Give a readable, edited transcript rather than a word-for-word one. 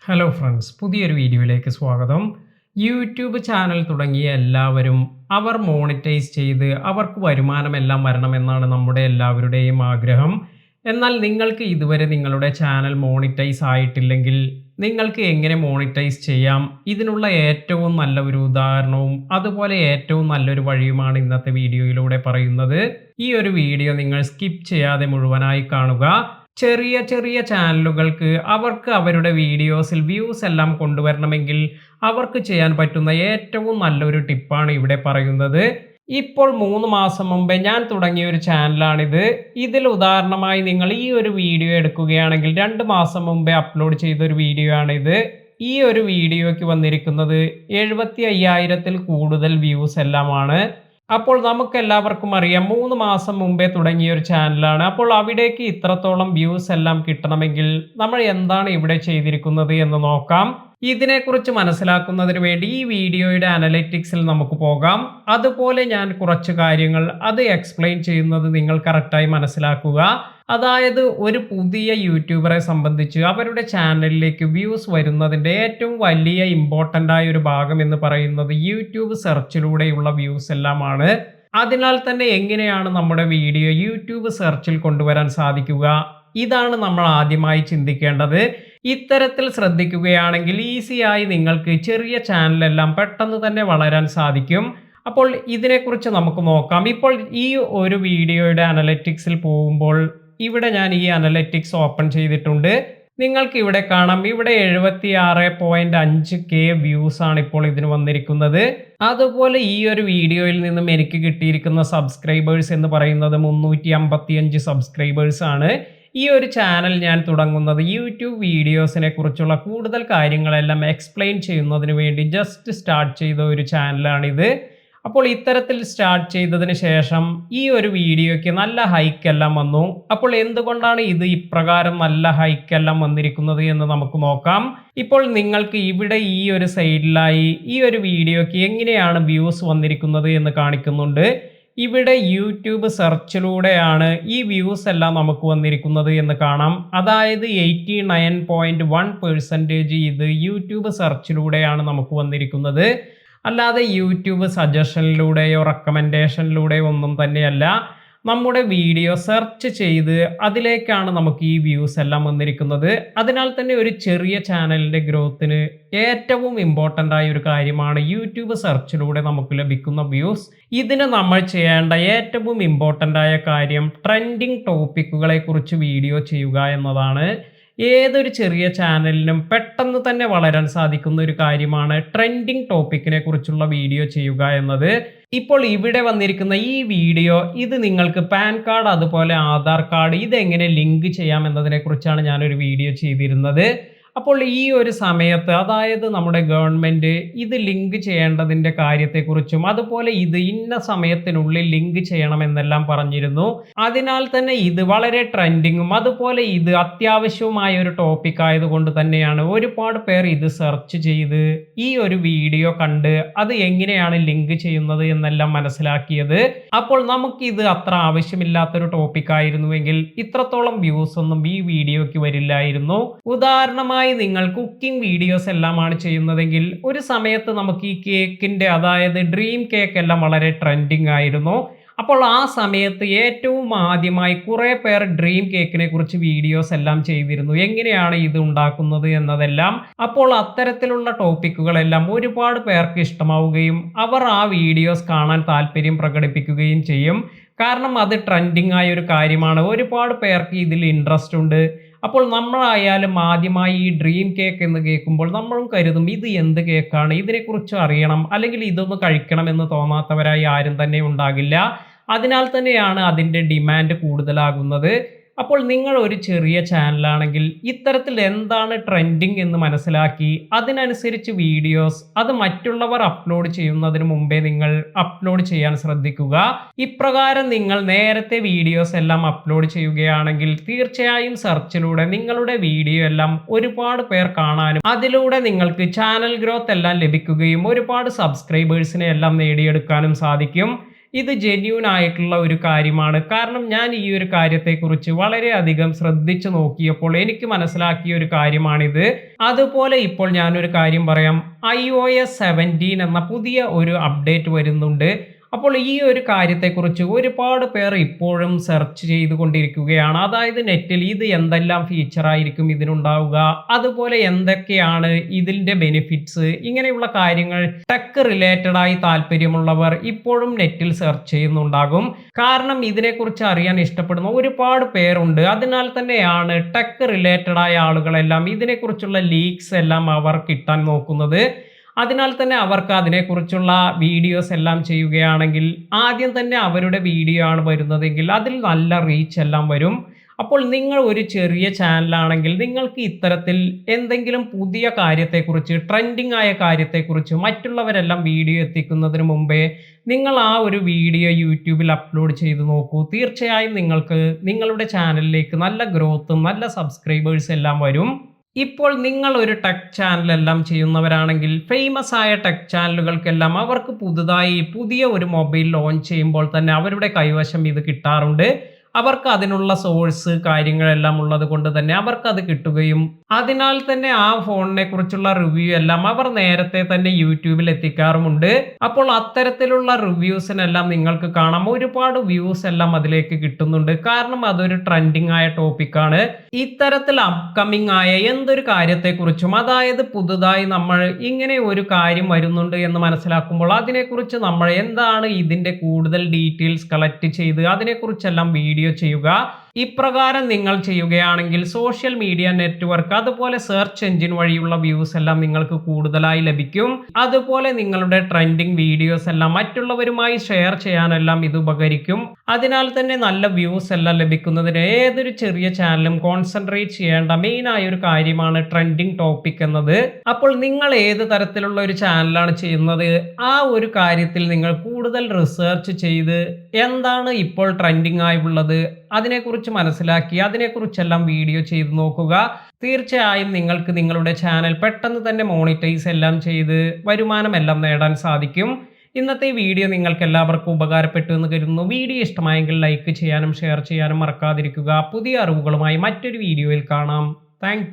Hello friends, പുതിയൊരു വീഡിയോയിലേക്ക് സ്വാഗതം. യൂട്യൂബ് ചാനൽ തുടങ്ങിയ എല്ലാവരും അവർ മോണിറ്റൈസ് ചെയ്ത് അവർക്ക് വരുമാനമെല്ലാം വരണമെന്നാണ് നമ്മുടെ എല്ലാവരുടെയും ആഗ്രഹം. എന്നാൽ നിങ്ങൾക്ക് ഇതുവരെ നിങ്ങളുടെ ചാനൽ മോണിറ്റൈസ് ആയിട്ടില്ലെങ്കിൽ നിങ്ങൾക്ക് എങ്ങനെ മോണിറ്റൈസ് ചെയ്യാം, ഇതിനുള്ള ഏറ്റവും നല്ല ഒരു ഉദാഹരണവും അതുപോലെ ഏറ്റവും നല്ലൊരു വഴിയുമാണ് ഇന്നത്തെ വീഡിയോയിലൂടെ പറയുന്നത്. ഈ ഒരു വീഡിയോ നിങ്ങൾ സ്കിപ്പ് ചെയ്യാതെ മുഴുവനായി കാണുക. ചെറിയ ചെറിയ ചാനലുകൾക്ക് അവർക്ക് അവരുടെ വീഡിയോസിൽ വ്യൂസ് എല്ലാം കൊണ്ടുവരണമെങ്കിൽ അവർക്ക് ചെയ്യാൻ പറ്റുന്ന ഏറ്റവും നല്ലൊരു ടിപ്പാണ് ഇവിടെ പറയുന്നത്. ഇപ്പോൾ 3 മാസം മുമ്പേ ഞാൻ തുടങ്ങിയ ഒരു ചാനലാണിത്. ഇതിൽ ഉദാഹരണമായി നിങ്ങൾ ഈ ഒരു വീഡിയോ എടുക്കുകയാണെങ്കിൽ 2 മാസം മുമ്പേ അപ്ലോഡ് ചെയ്ത ഒരു വീഡിയോ ആണിത്. ഈ ഒരു വീഡിയോയ്ക്ക് വന്നിരിക്കുന്നത് 75,000-ൽ കൂടുതൽ വ്യൂസ് എല്ലാമാണ്. അപ്പോൾ നമുക്കെല്ലാവർക്കും അറിയാം 3 മാസം മുമ്പേ തുടങ്ങിയ ഒരു ചാനലാണ്. അപ്പോൾ അവിടേക്ക് ഇത്രത്തോളം വ്യൂസ് എല്ലാം കിട്ടണമെങ്കിൽ നമ്മൾ എന്താണ് ഇവിടെ ചെയ്തിരിക്കുന്നത് എന്ന് നോക്കാം. ഇതിനെക്കുറിച്ച് മനസ്സിലാക്കുന്നതിന് വേണ്ടി ഈ വീഡിയോയുടെ അനലിറ്റിക്സിൽ നമുക്ക് പോകാം. അതുപോലെ ഞാൻ കുറച്ച് കാര്യങ്ങൾ അത് എക്സ്പ്ലെയിൻ ചെയ്യുന്നത് നിങ്ങൾ കറക്റ്റായി മനസ്സിലാക്കുക. അതായത് ഒരു പുതിയ യൂട്യൂബറെ സംബന്ധിച്ച് അവരുടെ ചാനലിലേക്ക് വ്യൂസ് വരുന്നതിൻ്റെ ഏറ്റവും വലിയ ഇമ്പോർട്ടൻ്റ് ആയ ഒരു ഭാഗം എന്ന് പറയുന്നത് യൂട്യൂബ് സെർച്ചിലൂടെയുള്ള വ്യൂസ് എല്ലാമാണ്. അതിനാൽ തന്നെ എങ്ങനെയാണ് നമ്മുടെ വീഡിയോ യൂട്യൂബ് സെർച്ചിൽ കൊണ്ടുവരാൻ സാധിക്കുക, ഇതാണ് നമ്മൾ ആദ്യമായി ചിന്തിക്കേണ്ടത്. ഇത്തരത്തിൽ ശ്രദ്ധിക്കുകയാണെങ്കിൽ ഈസിയായി നിങ്ങൾക്ക് ചെറിയ ചാനലെല്ലാം പെട്ടെന്ന് തന്നെ വളരാൻ സാധിക്കും. അപ്പോൾ ഇതിനെക്കുറിച്ച് നമുക്ക് നോക്കാം. ഇപ്പോൾ ഈ ഒരു വീഡിയോയുടെ അനലറ്റിക്സിൽ പോകുമ്പോൾ ഇവിടെ ഞാൻ ഈ അനലറ്റിക്സ് ഓപ്പൺ ചെയ്തിട്ടുണ്ട്. നിങ്ങൾക്ക് ഇവിടെ കാണാം, ഇവിടെ 76.5K വ്യൂസ് ആണ് ഇപ്പോൾ ഇതിന് വന്നിരിക്കുന്നത്. അതുപോലെ ഈ ഒരു വീഡിയോയിൽ നിന്നും എനിക്ക് കിട്ടിയിരിക്കുന്ന സബ്സ്ക്രൈബേഴ്സ് എന്ന് പറയുന്നത് 355 സബ്സ്ക്രൈബേഴ്സ് ആണ്. ഈ ഒരു ചാനൽ ഞാൻ തുടങ്ങുന്നത് യൂട്യൂബ് വീഡിയോസിനെ കുറിച്ചുള്ള കൂടുതൽ കാര്യങ്ങളെല്ലാം എക്സ്പ്ലെയിൻ ചെയ്യുന്നതിന് വേണ്ടി ജസ്റ്റ് സ്റ്റാർട്ട് ചെയ്ത ഒരു ചാനലാണിത്. അപ്പോൾ ഇത്തരത്തിൽ സ്റ്റാർട്ട് ചെയ്തതിന് ശേഷം ഈ ഒരു വീഡിയോയ്ക്ക് നല്ല ഹൈക്കെല്ലാം വന്നു. അപ്പോൾ എന്തുകൊണ്ടാണ് ഇത് ഇപ്രകാരം നല്ല ഹൈക്കെല്ലാം വന്നിരിക്കുന്നത് എന്ന് നമുക്ക് നോക്കാം. ഇപ്പോൾ നിങ്ങൾക്ക് ഇവിടെ ഈ ഒരു സൈഡിലായി ഈ ഒരു വീഡിയോയ്ക്ക് എങ്ങനെയാണ് വ്യൂസ് വന്നിരിക്കുന്നത് എന്ന് കാണിക്കുന്നുണ്ട്. ഇവിടെ യൂട്യൂബ് സെർച്ചിലൂടെയാണ് ഈ വ്യൂസ് എല്ലാം നമുക്ക് വന്നിരിക്കുന്നത് എന്ന് കാണാം. അതായത് 89.1% ഇത് യൂട്യൂബ് സെർച്ചിലൂടെയാണ് നമുക്ക് വന്നിരിക്കുന്നത്. അല്ലാതെ യൂട്യൂബ് സജഷനിലൂടെയോ റെക്കമെൻഡേഷനിലൂടെയോ ഒന്നും തന്നെയല്ല. നമ്മുടെ വീഡിയോ സെർച്ച് ചെയ്ത് അതിലേക്കാണ് നമുക്ക് ഈ വ്യൂസ് എല്ലാം വന്നിരിക്കുന്നത്. അതിനാൽ തന്നെ ഒരു ചെറിയ ചാനലിൻ്റെ ഗ്രോത്തിന് ഏറ്റവും ഇമ്പോർട്ടൻ്റ് ആയ ഒരു കാര്യമാണ് യൂട്യൂബ് സെർച്ചിലൂടെ നമുക്ക് ലഭിക്കുന്ന വ്യൂസ്. ഇതിന് നമ്മൾ ചെയ്യേണ്ട ഏറ്റവും ഇമ്പോർട്ടൻ്റ് ആയ കാര്യം ട്രെൻഡിങ് ടോപ്പിക്കുകളെ കുറിച്ച് വീഡിയോ ചെയ്യുക എന്നതാണ്. ഏതൊരു ചെറിയ ചാനലിനും പെട്ടെന്ന് തന്നെ വളരാൻ സാധിക്കുന്ന ഒരു കാര്യമാണ് ട്രെൻഡിങ് ടോപ്പിക്കിനെ കുറിച്ചുള്ള വീഡിയോ ചെയ്യുക എന്നത്. ഇപ്പോൾ ഇവിടെ വന്നിരിക്കുന്ന ഈ വീഡിയോ ഇത് നിങ്ങൾക്ക് പാൻ കാർഡ് അതുപോലെ ആധാർ കാർഡ് ഇതെങ്ങനെ ലിങ്ക് ചെയ്യാം എന്നതിനെ കുറിച്ചാണ് ഞാനൊരു വീഡിയോ ചെയ്തിരുന്നത്. അപ്പോൾ ഈ ഒരു സമയത്ത് അതായത് നമ്മുടെ ഗവൺമെൻറ് ഇത് ലിങ്ക് ചെയ്യേണ്ടതിൻ്റെ കാര്യത്തെക്കുറിച്ചും അതുപോലെ ഇത് ഇന്ന സമയത്തിനുള്ളിൽ ലിങ്ക് ചെയ്യണമെന്നെല്ലാം പറഞ്ഞിരുന്നു. അതിനാൽ തന്നെ ഇത് വളരെ ട്രെൻഡിങ്ങും അതുപോലെ ഇത് അത്യാവശ്യവുമായ ഒരു ടോപ്പിക് ആയതുകൊണ്ട് തന്നെയാണ് ഒരുപാട് പേർ ഇത് സെർച്ച് ചെയ്ത് ഈ ഒരു വീഡിയോ കണ്ട് അത് എങ്ങനെയാണ് ലിങ്ക് ചെയ്യുന്നത് എന്നെല്ലാം മനസ്സിലാക്കിയത്. അപ്പോൾ നമുക്കിത് അത്ര ആവശ്യമില്ലാത്തൊരു ടോപ്പിക് ആയിരുന്നുവെങ്കിൽ ഇത്രത്തോളം വ്യൂസ് ഒന്നും ഈ വീഡിയോയ്ക്ക് വരില്ലായിരുന്നു. ഉദാഹരണമായി നിങ്ങൾ കുക്കിംഗ് വീഡിയോസ് എല്ലാമാണ് ചെയ്യുന്നതെങ്കിൽ ഒരു സമയത്ത് നമുക്ക് ഈ കേക്കിൻ്റെ അതായത് ഡ്രീം കേക്ക് എല്ലാം വളരെ ട്രെൻഡിങ് ആയിരുന്നു. അപ്പോൾ ആ സമയത്ത് ഏറ്റവും ആദ്യമായി കുറേ പേർ ഡ്രീം കേക്കിനെ കുറിച്ച് വീഡിയോസ് എല്ലാം ചെയ്തിരുന്നു, എങ്ങനെയാണ് ഇത് ഉണ്ടാക്കുന്നത് എന്നതെല്ലാം. അപ്പോൾ അത്തരത്തിലുള്ള ടോപ്പിക്കുകളെല്ലാം ഒരുപാട് പേർക്ക് ഇഷ്ടമാവുകയും അവർ ആ വീഡിയോസ് കാണാൻ താല്പര്യം പ്രകടിപ്പിക്കുകയും ചെയ്യും. കാരണം അത് ട്രെൻഡിങ് ആയ ഒരു കാര്യമാണ്, ഒരുപാട് പേർക്ക് ഇതിൽ ഇൻട്രസ്റ്റ് ഉണ്ട്. അപ്പോൾ നമ്മളായാലും ആദ്യമായി ഈ ഡ്രീം കേക്ക് എന്ന് കേൾക്കുമ്പോൾ നമ്മളും കരുതും ഇത് എന്ത് കേക്കാണ്, ഇതിനെക്കുറിച്ച് അറിയണം അല്ലെങ്കിൽ ഇതൊന്ന് കഴിക്കണം എന്ന് തോന്നാത്തവരായി ആരും തന്നെ ഉണ്ടാകില്ല. അതിനാൽ തന്നെയാണ് അതിൻ്റെ ഡിമാൻഡ് കൂടുതലാകുന്നത്. അപ്പോൾ നിങ്ങൾ ഒരു ചെറിയ ചാനലാണെങ്കിൽ ഇത്തരത്തിൽ എന്താണ് ട്രെൻഡിങ് എന്ന് മനസ്സിലാക്കി അതിനനുസരിച്ച് വീഡിയോസ് അത് മറ്റുള്ളവർ അപ്ലോഡ് ചെയ്യുന്നതിന് മുമ്പേ നിങ്ങൾ അപ്ലോഡ് ചെയ്യാൻ ശ്രദ്ധിക്കുക. ഇപ്രകാരം നിങ്ങൾ നേരത്തെ വീഡിയോസ് എല്ലാം അപ്ലോഡ് ചെയ്യുകയാണെങ്കിൽ തീർച്ചയായും സെർച്ചിലൂടെ നിങ്ങളുടെ വീഡിയോ എല്ലാം ഒരുപാട് പേർ കാണാനും അതിലൂടെ നിങ്ങൾക്ക് ചാനൽ ഗ്രോത്ത് എല്ലാം ലഭിക്കുകയും ഒരുപാട് സബ്സ്ക്രൈബേഴ്സിനെ എല്ലാം നേടിയെടുക്കാനും സാധിക്കും. ഇത് ജെന്യൂൻ ആയിട്ടുള്ള ഒരു കാര്യമാണ്. കാരണം ഞാൻ ഈ ഒരു കാര്യത്തെക്കുറിച്ച് വളരെയധികം ശ്രദ്ധിച്ചു നോക്കിയപ്പോൾ എനിക്ക് മനസ്സിലാക്കിയ ഒരു കാര്യമാണിത്. അതുപോലെ ഇപ്പോൾ ഞാനൊരു കാര്യം പറയാം. iOS 17 എന്ന പുതിയ ഒരു അപ്ഡേറ്റ് വരുന്നുണ്ട്. അപ്പോൾ ഈ ഒരു കാര്യത്തെക്കുറിച്ച് ഒരുപാട് പേർ ഇപ്പോഴും സെർച്ച് ചെയ്തുകൊണ്ടിരിക്കുകയാണ്. അതായത് നെറ്റിൽ ഇത് എന്തെല്ലാം ഫീച്ചർ ആയിരിക്കും ഇതിനുണ്ടാവുക, അതുപോലെ എന്തൊക്കെയാണ് ഇതിന്റെ ബെനിഫിറ്റ്സ്, ഇങ്ങനെയുള്ള കാര്യങ്ങൾ ടെക് റിലേറ്റഡ് ആയി താല്പര്യമുള്ളവർ ഇപ്പോഴും നെറ്റിൽ സെർച്ച് ചെയ്യുന്നുണ്ടാകും. കാരണം ഇതിനെക്കുറിച്ച് അറിയാൻ ഇഷ്ടപ്പെടുന്ന ഒരുപാട് പേരുണ്ട്. അതിനാൽ തന്നെയാണ് ടെക് റിലേറ്റഡ് ആയ ആളുകളെല്ലാം ഇതിനെക്കുറിച്ചുള്ള ലീക്സ് എല്ലാം അവർ കിട്ടാൻ നോക്കുന്നത്. അതിനാൽ തന്നെ അവർക്ക് അതിനെക്കുറിച്ചുള്ള വീഡിയോസ് എല്ലാം ചെയ്യുകയാണെങ്കിൽ ആദ്യം തന്നെ അവരുടെ വീഡിയോ ആണ് വരുന്നതെങ്കിൽ അതിൽ നല്ല റീച്ച് എല്ലാം വരും. അപ്പോൾ നിങ്ങൾ ഒരു ചെറിയ ചാനലാണെങ്കിൽ നിങ്ങൾക്ക് ഇത്തരത്തിൽ എന്തെങ്കിലും പുതിയ കാര്യത്തെക്കുറിച്ച്, ട്രെൻഡിങ് ആയ കാര്യത്തെക്കുറിച്ച് മറ്റുള്ളവരെല്ലാം വീഡിയോ എത്തിക്കുന്നതിന് മുമ്പേ നിങ്ങൾ ആ ഒരു വീഡിയോ യൂട്യൂബിൽ അപ്ലോഡ് ചെയ്ത് നോക്കൂ. തീർച്ചയായും നിങ്ങൾക്ക് നിങ്ങളുടെ ചാനലിലേക്ക് നല്ല ഗ്രോത്തും നല്ല സബ്സ്ക്രൈബേഴ്സ് എല്ലാം വരും. ഇപ്പോൾ നിങ്ങൾ ഒരു ടെക് ചാനൽ എല്ലാം ചെയ്യുന്നവരാണെങ്കിൽ ഫേമസ് ആയ ടെക് ചാനലുകൾക്കെല്ലാം അവർക്ക് പുതുതായി പുതിയ ഒരു മൊബൈൽ ലോഞ്ച് ചെയ്യുമ്പോൾ തന്നെ അവരുടെ കൈവശം ഇത് കിട്ടാറുണ്ട്. അവർക്ക് അതിനുള്ള സോഴ്സ് കാര്യങ്ങളെല്ലാം ഉള്ളത് കൊണ്ട് തന്നെ അവർക്ക് അത് കിട്ടുകയും അതിനാൽ തന്നെ ആ ഫോണിനെ കുറിച്ചുള്ള റിവ്യൂ എല്ലാം അവർ നേരത്തെ തന്നെ യൂട്യൂബിൽ എത്തിക്കാറുമുണ്ട്. അപ്പോൾ അത്തരത്തിലുള്ള റിവ്യൂസിനെല്ലാം നിങ്ങൾക്ക് കാണാം ഒരുപാട് വ്യൂസ് എല്ലാം അതിലേക്ക് കിട്ടുന്നുണ്ട്. കാരണം അതൊരു ട്രെൻഡിങ് ആയ ടോപ്പിക്കാണ്. ഇത്തരത്തിൽ അപ്കമിങ് ആയ എന്തൊരു കാര്യത്തെക്കുറിച്ചും, അതായത് പുതുതായി നമ്മൾ ഇങ്ങനെ ഒരു കാര്യം വരുന്നുണ്ട് എന്ന് മനസ്സിലാക്കുമ്പോൾ അതിനെക്കുറിച്ച് നമ്മൾ എന്താണ് ഇതിന്റെ കൂടുതൽ ഡീറ്റെയിൽസ് കളക്ട് ചെയ്ത് അതിനെക്കുറിച്ചെല്ലാം വീഡിയോ ചെയ്യുക. ഇപ്രകാരം നിങ്ങൾ ചെയ്യുകയാണെങ്കിൽ സോഷ്യൽ മീഡിയ നെറ്റ്വർക്ക് അതുപോലെ സെർച്ച് എഞ്ചിൻ വഴിയുള്ള വ്യൂസ് എല്ലാം നിങ്ങൾക്ക് കൂടുതലായി ലഭിക്കും. അതുപോലെ നിങ്ങളുടെ ട്രെൻഡിങ് വീഡിയോസ് എല്ലാം മറ്റുള്ളവരുമായി ഷെയർ ചെയ്യാനെല്ലാം ഇത് ഉപകരിക്കും. അതിനാൽ തന്നെ നല്ല വ്യൂസ് എല്ലാം ലഭിക്കുന്നതിന് ഏതൊരു ചെറിയ ചാനലും കോൺസെൻട്രേറ്റ് ചെയ്യേണ്ട മെയിൻ ആയ ഒരു കാര്യമാണ് ട്രെൻഡിങ് ടോപ്പിക് എന്നത്. അപ്പോൾ നിങ്ങൾ ഏത് തരത്തിലുള്ള ഒരു ചാനലാണ് ചെയ്യുന്നത്, ആ ഒരു കാര്യത്തിൽ നിങ്ങൾ കൂടുതൽ റിസർച്ച് ചെയ്ത് എന്താണ് ഇപ്പോൾ ട്രെൻഡിങ് ആയുള്ളത് അതിനെക്കുറിച്ച് മനസ്സിലാക്കി അതിനെക്കുറിച്ചെല്ലാം വീഡിയോ ചെയ്ത് നോക്കുക. തീർച്ചയായും നിങ്ങൾക്ക് നിങ്ങളുടെ ചാനൽ പെട്ടെന്ന് തന്നെ മോണിറ്റൈസ് എല്ലാം ചെയ്ത് വരുമാനം എല്ലാം നേടാൻ സാധിക്കും. ഇന്നത്തെ വീഡിയോ നിങ്ങൾക്ക് എല്ലാവർക്കും ഉപകാരപ്പെട്ടു എന്ന് കരുതുന്നു. വീഡിയോ ഇഷ്ടമായെങ്കിൽ ലൈക്ക് ചെയ്യാനും ഷെയർ ചെയ്യാനും മറക്കാതിരിക്കുക. പുതിയ അറിവുകളുമായി മറ്റൊരു വീഡിയോയിൽ കാണാം. താങ്ക്